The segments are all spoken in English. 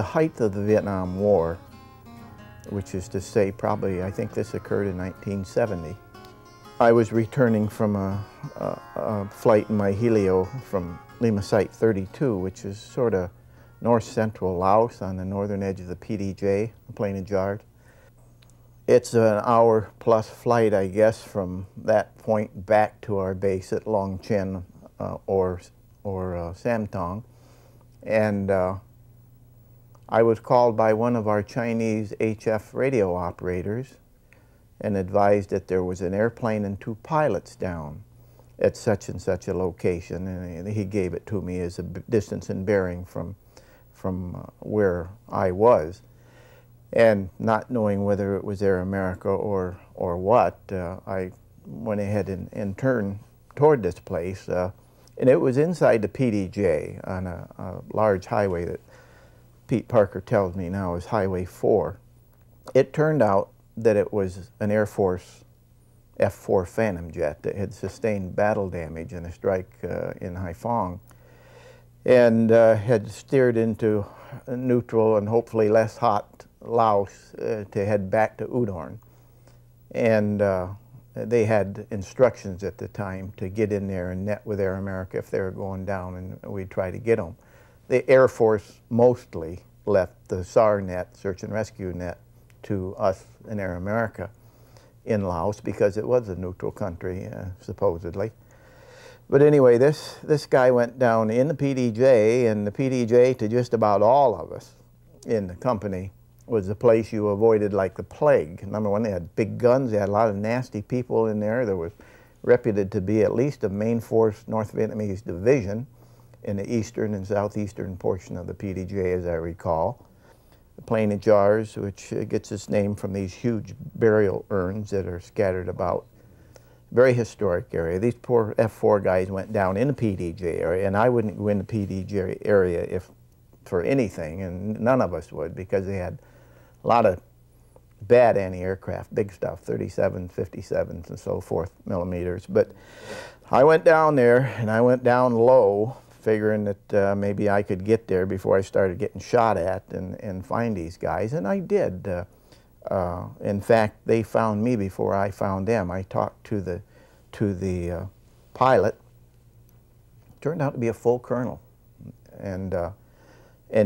the height of the Vietnam War, which is to say probably, I think this occurred in 1970. I was returning from a flight in my Helio from Lima Site 32, which is sort of north-central Laos on the northern edge of the PDJ, the Plain of Jars. It's an hour-plus flight, I guess, from that point back to our base at Long Chen or Sam Tong. And I was called by one of our Chinese HF radio operators and advised that there was an airplane and 2 pilots down at such and such a location, and he gave it to me as a distance and bearing from where I was. And not knowing whether it was Air America or what, I went ahead and turned toward this place, and it was inside the PDJ on a large highway that Pete Parker tells me now is Highway 4. It turned out that it was an Air Force F-4 Phantom jet that had sustained battle damage in a strike in Haiphong and had steered into neutral and hopefully less hot Laos to head back to Udon. And they had instructions at the time to get in there and net with Air America if they were going down, and we'd try to get them. The Air Force mostly left the SAR net, search and rescue net, to us in Air America in Laos because it was a neutral country, supposedly. But anyway, this guy went down in the PDJ, and the PDJ, to just about all of us in the company, was a place you avoided like the plague. Number one, they had big guns, they had a lot of nasty people in there. There was reputed to be at least a main force North Vietnamese division in the eastern and southeastern portion of the PDJ, as I recall. The Plain of Jars, which gets its name from these huge burial urns that are scattered about. Very historic area. These poor F-4 guys went down in the PDJ area, and I wouldn't go in the PDJ area if for anything, and none of us would, because they had a lot of bad anti-aircraft, big stuff, 37s, 57s, and so forth, millimeters. But I went down there, and I went down low, figuring that maybe I could get there before I started getting shot at and find these guys, and I did. In fact, they found me before I found them. I talked to the pilot. Turned out to be a full colonel, and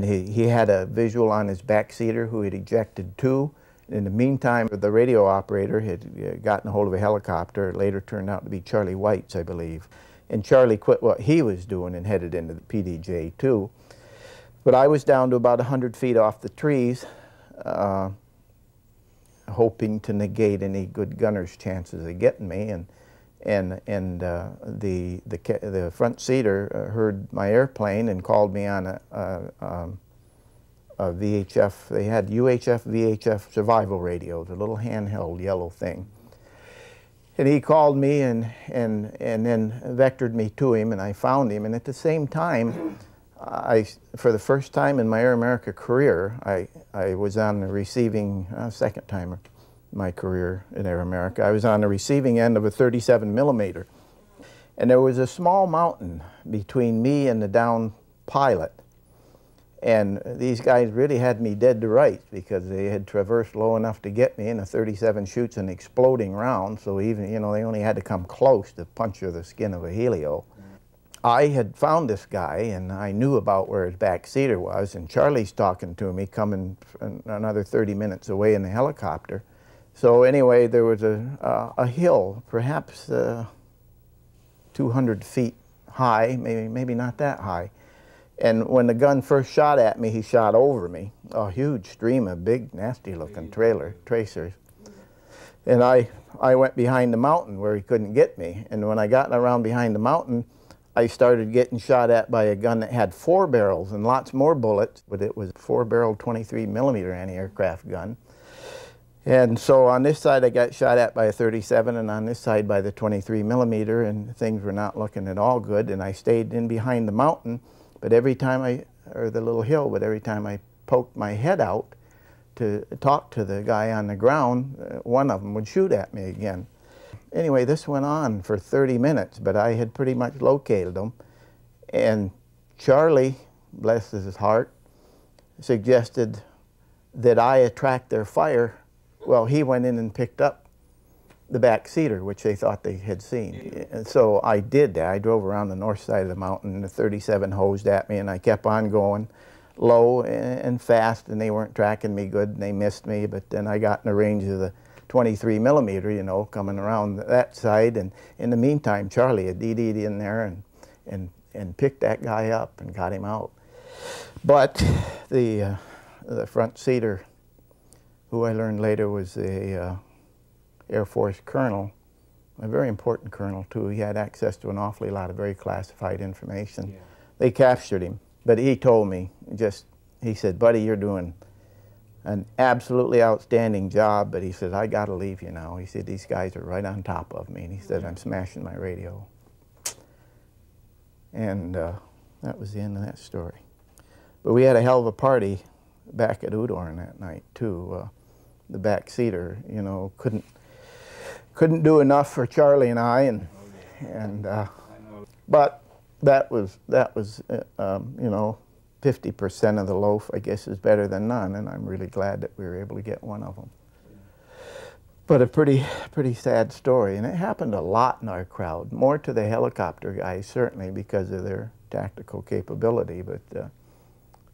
he had a visual on his backseater who had ejected 2. In the meantime, the radio operator had gotten a hold of a helicopter. It later turned out to be Charlie White's, I believe. And Charlie quit what he was doing and headed into the PDJ too. But I was down to about 100 feet off the trees, hoping to negate any good gunner's chances of getting me. And the front seater heard my airplane and called me on a VHF. They had UHF, VHF survival radios, a little handheld yellow thing. And he called me and then vectored me to him, and I found him. And at the same time, for the first time in my Air America career, I was on the receiving, second time of my career in Air America, I was on the receiving end of a 37 millimeter. And there was a small mountain between me and the downed pilot. And these guys really had me dead to rights because they had traversed low enough to get me, and the 37 shoots an exploding round, so even, you know, they only had to come close to puncture the skin of a Helio. I had found this guy, and I knew about where his backseater was, and Charlie's talking to me coming another 30 minutes away in the helicopter. So anyway, there was a hill, perhaps 200 feet high, maybe not that high. And when the gun first shot at me, he shot over me, a huge stream of big, nasty-looking tracers. And I went behind the mountain where he couldn't get me. And when I got around behind the mountain, I started getting shot at by a gun that had 4 barrels and lots more bullets, but it was a 4-barrel 23 millimeter anti-aircraft gun. And so on this side I got shot at by a 37, and on this side by the 23 millimeter, and things were not looking at all good. And I stayed in behind the mountain. But every time or the little hill, but every time I poked my head out to talk to the guy on the ground, one of them would shoot at me again. Anyway, this went on for 30 minutes, but I had pretty much located him. And Charlie, bless his heart, suggested that I attract their fire. Well, he went in and picked up the back cedar, which they thought they had seen. And so I did that. I drove around the north side of the mountain, and the 37 hosed at me, and I kept on going low and fast, and they weren't tracking me good, and they missed me. But then I got in the range of the 23 millimeter, you know, coming around that side. And in the meantime, Charlie had DD'd in there and picked that guy up and got him out. But the front seater, who I learned later was a Air Force colonel, a very important colonel too. He had access to an awfully lot of very classified information. Yeah. They captured him, but he told me, he said, "Buddy, you're doing an absolutely outstanding job," but he said, "I got to leave you now." He said, "These guys are right on top of me," and he said, "I'm smashing my radio." And that was the end of that story. But we had a hell of a party back at Udorn that night too. The back seater, you know, couldn't do enough for Charlie and I, but that was you know, 50% of the loaf, I guess, is better than none, and I'm really glad that we were able to get one of them. But a pretty sad story, and it happened a lot in our crowd, more to the helicopter guys certainly because of their tactical capability, but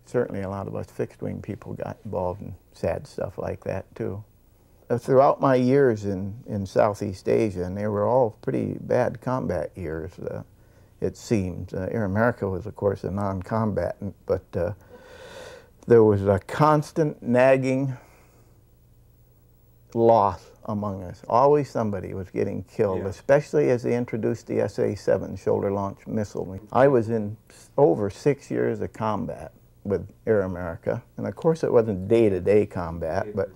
certainly a lot of us fixed-wing people got involved in sad stuff like that too. Throughout my years in Southeast Asia, and they were all pretty bad combat years, it seems. Air America was, of course, a non-combatant, but there was a constant nagging loss among us. Always somebody was getting killed, especially as they introduced the SA-7 shoulder-launched missile. I was in over 6 years of combat with Air America, and of course it wasn't day-to-day combat, but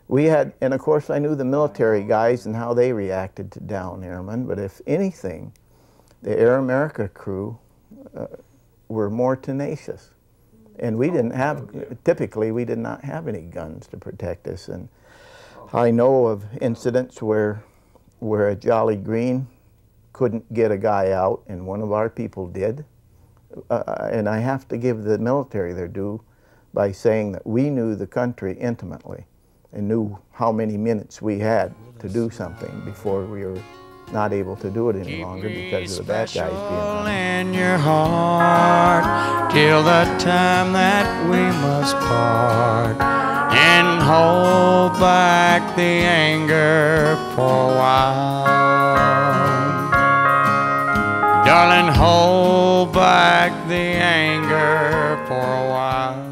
we had, and of course I knew the military guys and how they reacted to down airmen, but if anything, the Air America crew were more tenacious. And we didn't have, typically we did not have any guns to protect us. And I know of incidents where a Jolly Green couldn't get a guy out, and one of our people did. And I have to give the military their due by saying that we knew the country intimately and knew how many minutes we had to do something before we were not able to do it any longer because of the bad guys being around. In your heart till the time that we must part, and hold back the anger for a while. Darling, hold back the anger for a while.